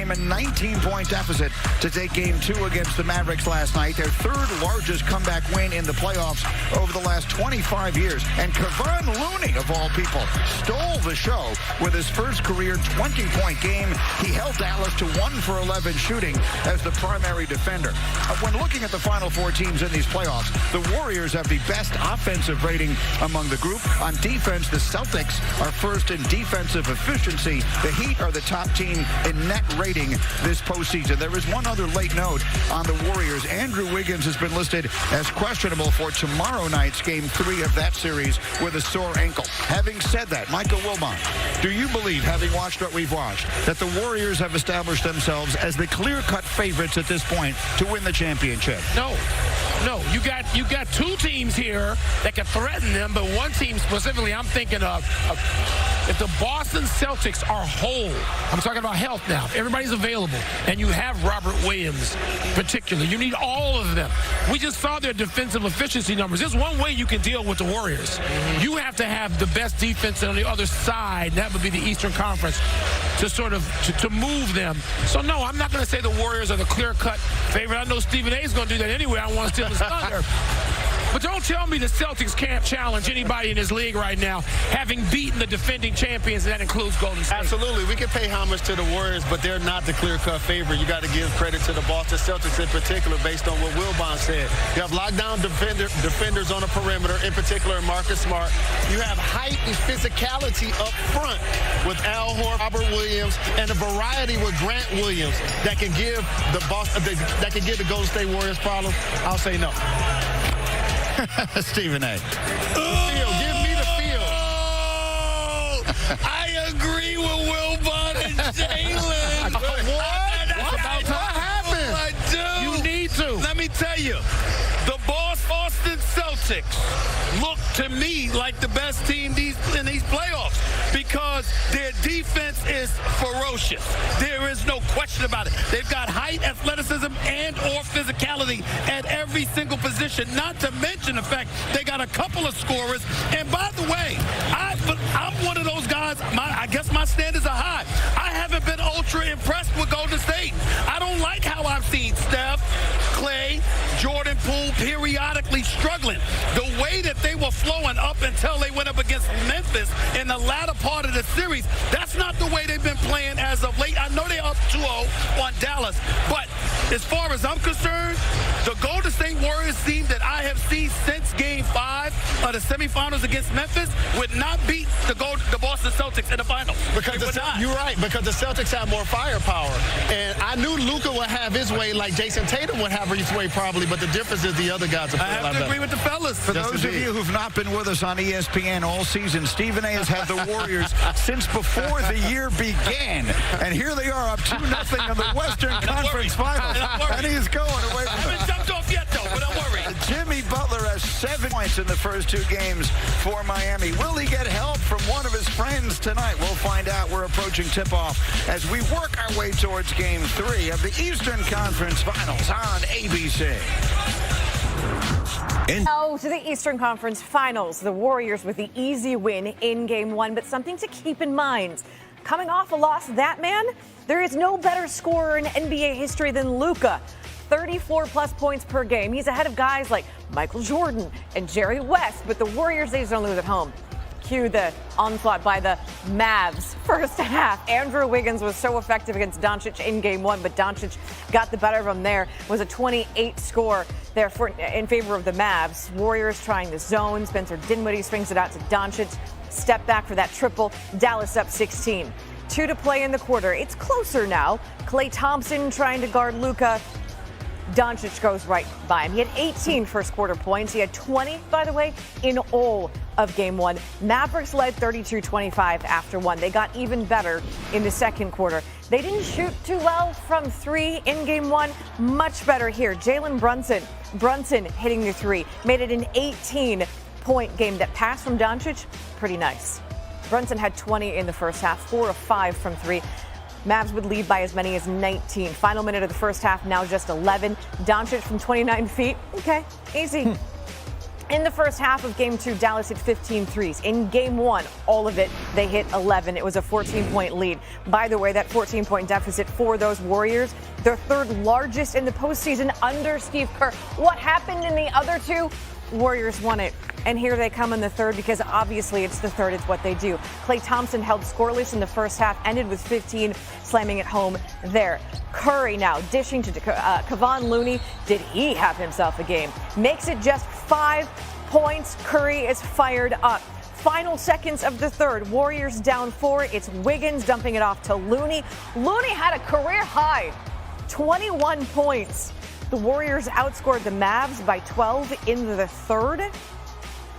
became a 19-point deficit to take Game 2 against the Mavericks last night, their third largest comeback win in the playoffs over the last 25 years. And Kevon Looney, of all people, stole the show with his first career 20-point game. He held Dallas to 1 for 11 shooting as the primary defender. When looking at the final four teams in these playoffs, the Warriors have the best offensive rating among the group. On defense, the Celtics are first in defensive efficiency. The Heat are the top team in net rating this postseason. There is one other late note on the Warriors. Andrew Wiggins has been listed as questionable for tomorrow night's Game 3 of that series with a sore ankle. Having said that, Michael Wilbon, do you believe, having watched what we've watched, that the Warriors have established themselves as the clear-cut favorites at this point to win the championship? No. You got two teams here that can threaten them, but one team specifically I'm thinking of if the Boston Celtics are whole, I'm talking about health now, if everybody's available, and you have Robert Williams particularly, you need all of them. We just saw their defensive efficiency numbers. There's one way you can deal with the Warriors. You have to have the best defense on the other side, that would be the Eastern Conference, to sort of to move them. So no, I'm not going to say the Warriors are the clear-cut favorite. I know Stephen A is going to do that anyway. I don't want to steal his thunder. But don't tell me the Celtics can't challenge anybody in this league right now, having beaten the defending champions, and that includes Golden State. Absolutely. We can pay homage to the Warriors, but they're not the clear-cut favorite. You got to give credit to the Boston Celtics in particular based on what Wilbon said. You have lockdown defenders on the perimeter, in particular Marcus Smart. You have height and physicality up front with Al Horford, Robert Williams, and a variety with Grant Williams that can give the Golden State Warriors problems. I'll say no. Stephen A. Give me the feel. I agree with Wilbon and Jalen. What happened? I do. You need to. Let me tell you, the Boston Celtics look to me like the best team in these playoffs because their defense is ferocious. There is no question about it. They've got height, athleticism, and or physicality at every single position, not to mention the fact they got a couple of scorers. And by the way, I'm one of those guys, I guess my standards are high. I haven't been ultra impressed with Golden State. I don't like how I've seen Steph, Clay, Jordan Poole periodically struggling. The way that they were flowing up until they went up against Memphis in the latter part of the series, that's not the way they've been playing as of late. I know they're up 2-0 on Dallas, but as far as I'm concerned, the Golden State Warriors team that I have seen since Game 5 of the semifinals against Memphis would not beat the Boston Celtics in the finals. You're right, because the Celtics have more firepower. And I knew Luka would have his way like Jason Tatum would have his way probably, but the difference is the other guys are I have to agree with the fellas. For those of you who've not been with us on ESPN all season, Stephen A has had the Warriors since before the year began. And here they are up 2-0 in the Western Conference Finals. And he's going away from I haven't jumped off yet, though, but don't worry. Jimmy Butler has 7 points in the first 2 games for Miami. Will he get help from one of his friends tonight? We'll find out. We're approaching tip-off as we work our way towards Game 3 of the Eastern Conference Finals on ABC. Now to the Eastern Conference Finals. The Warriors with the easy win in Game 1, but something to keep in mind. Coming off a loss, that man, there is no better scorer in NBA history than Luka. 34-plus points per game. He's ahead of guys like Michael Jordan and Jerry West, but the Warriors, they just don't lose at home. Cue the onslaught by the Mavs first half. Andrew Wiggins was so effective against Doncic in Game 1, but Doncic got the better of him there. It was a 28 score there in favor of the Mavs. Warriors trying the zone. Spencer Dinwiddie swings it out to Doncic. Step back for that triple. Dallas up 16. 2 to play in the quarter. It's closer now. Klay Thompson trying to guard Luka. Doncic goes right by him. He had 18 first quarter points. He had 20, by the way, in all of Game 1. Mavericks led 32-25 after 1. They got even better in the second quarter. They didn't shoot too well from 3 in Game 1. Much better here. Jalen Brunson hitting the 3. Made it an 18-point game. That pass from Doncic, pretty nice. Brunson had 20 in the first half, 4 of 5 from 3. Mavs would lead by as many as 19. Final minute of the first half, now just 11. Doncic from 29 feet. Okay, easy. In the first half of Game 2, Dallas hit 15 threes. In Game 1, all of it, they hit 11. It was a 14-point lead. By the way, that 14-point deficit for those Warriors, their third largest in the postseason under Steve Kerr. What happened in the other two? Warriors won it. And here they come in the third because obviously it's the third. It's what they do. Klay Thompson held scoreless in the first half, ended with 15, slamming it home there. Curry now dishing to Kevon Looney. Did he have himself a game? Makes it just 5 points. Curry is fired up. Final seconds of the third. Warriors down 4. It's Wiggins dumping it off to Looney. Looney had a career high, 21 points. The Warriors outscored the Mavs by 12 in the third.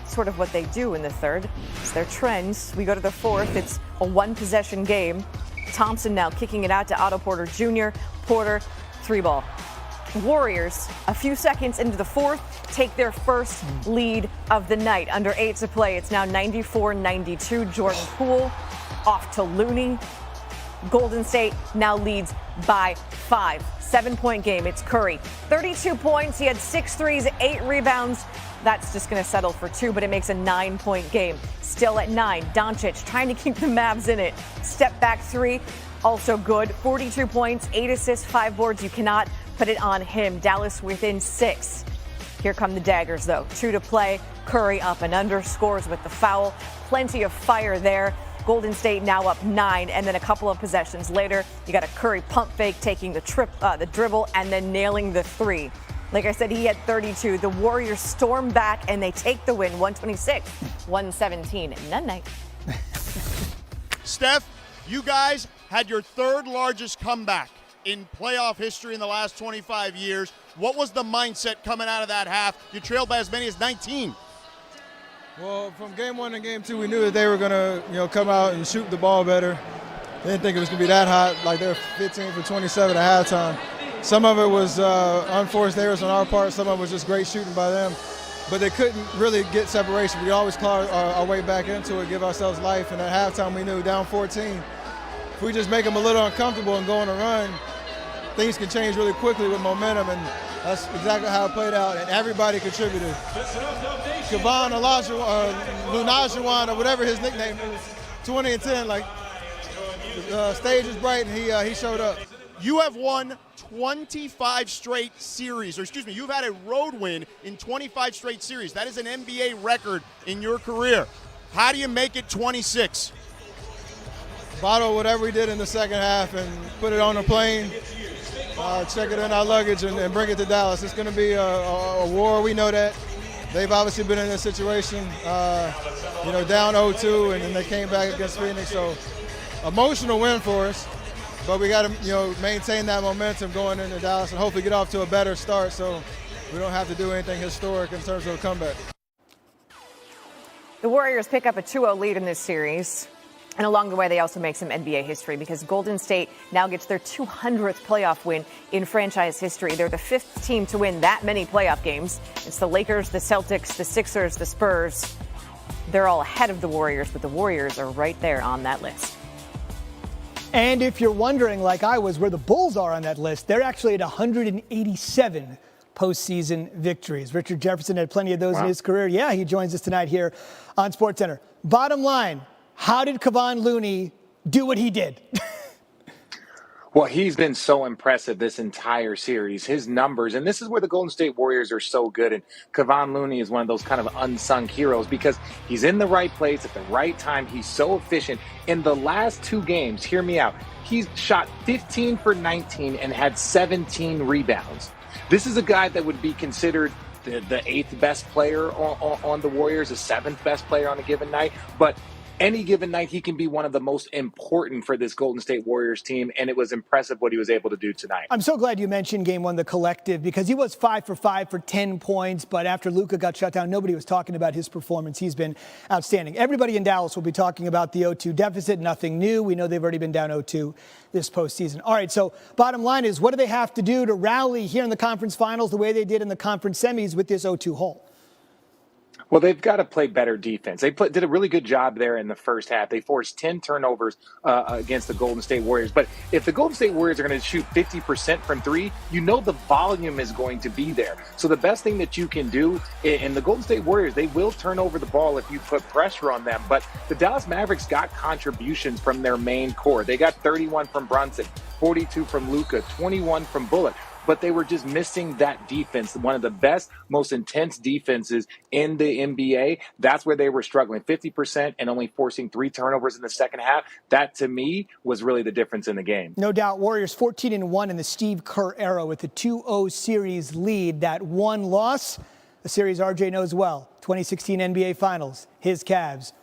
Sort of what they do in the third. It's their trends. We go to the fourth. It's a one-possession game. Thompson now kicking it out to Otto Porter Jr. Porter, 3-ball. Warriors, a few seconds into the fourth, take their first lead of the night. Under 8 to play, it's now 94-92. Jordan Poole off to Looney. Golden State now leads by 5. 7-point game. It's Curry. 32 points. He had 6 threes, 8 rebounds. That's just going to settle for 2, but it makes a 9-point game. Still at 9. Doncic trying to keep the Mavs in it. Step back 3, also good. 42 points, 8 assists, 5 boards. You cannot put it on him. Dallas within 6. Here come the daggers, though. 2 to play. Curry up and under. Scores with the foul. Plenty of fire there. Golden State now up 9, and then a couple of possessions later, you got a Curry pump fake, taking the dribble, and then nailing the 3. Like I said, he had 32. The Warriors storm back, and they take the win, 126-117. Night. Steph, you guys had your third largest comeback in playoff history in the last 25 years. What was the mindset coming out of that half? You trailed by as many as 19. Well, from game 1 to game 2, we knew that they were going to, come out and shoot the ball better. They didn't think it was going to be that hot, like they were 15 for 27 at halftime. Some of it was unforced errors on our part. Some of it was just great shooting by them. But they couldn't really get separation. We always claw our way back into it, give ourselves life. And at halftime, we knew down 14, if we just make them a little uncomfortable and go on a run, things can change really quickly with momentum. And that's exactly how it played out. And everybody contributed. Kevon Lunajuan, or whatever his nickname is, 20 and 10, like the stage is bright, and he showed up. You have won 25 straight series, you've had a road win in 25 straight series. That is an NBA record in your career. How do you make it 26? Bottle whatever we did in the second half and put it on a plane, check it in our luggage, and bring it to Dallas. It's going to be a war. We know that. They've obviously been in this situation, down 0-2, and then they came back against Phoenix. So, emotional win for us. But we got to, maintain that momentum going into Dallas and hopefully get off to a better start so we don't have to do anything historic in terms of a comeback. The Warriors pick up a 2-0 lead in this series. And along the way, they also make some NBA history because Golden State now gets their 200th playoff win in franchise history. They're the 5th team to win that many playoff games. It's the Lakers, the Celtics, the Sixers, the Spurs. They're all ahead of the Warriors, but the Warriors are right there on that list. And if you're wondering, like I was, where the Bulls are on that list, they're actually at 187 postseason victories. Richard Jefferson had plenty of those in his career. Yeah, he joins us tonight here on SportsCenter. Bottom line, how did Kevon Looney do what he did? Well, he's been so impressive this entire series. His numbers, and this is where the Golden State Warriors are so good. And Kevon Looney is one of those kind of unsung heroes because he's in the right place at the right time. He's so efficient. In the last 2 games, hear me out, he's shot 15 for 19 and had 17 rebounds. This is a guy that would be considered the 8th best player on the Warriors, the 7th best player on a given night. But any given night, he can be one of the most important for this Golden State Warriors team, and it was impressive what he was able to do tonight. I'm so glad you mentioned Game 1, the collective, because he was 5 for 5 for 10 points, but after Luka got shut down, nobody was talking about his performance. He's been outstanding. Everybody in Dallas will be talking about the 0-2 deficit, nothing new. We know they've already been down 0-2 this postseason. All right, so bottom line is, what do they have to do to rally here in the conference finals the way they did in the conference semis with this 0-2 hole? Well, they've got to play better defense. They did a really good job there in the first half. They forced 10 turnovers against the Golden State Warriors. But if the Golden State Warriors are going to shoot 50% from three, you know the volume is going to be there. So the best thing that you can do, in the Golden State Warriors, they will turn over the ball if you put pressure on them. But the Dallas Mavericks got contributions from their main core. They got 31 from Brunson, 42 from Luka, 21 from Bullock. But they were just missing that defense, one of the best, most intense defenses in the NBA. That's where they were struggling, 50% and only forcing 3 turnovers in the second half. That, to me, was really the difference in the game. No doubt, Warriors 14-1 in the Steve Kerr era with a 2-0 series lead. That one loss, a series RJ knows well, 2016 NBA Finals, his Cavs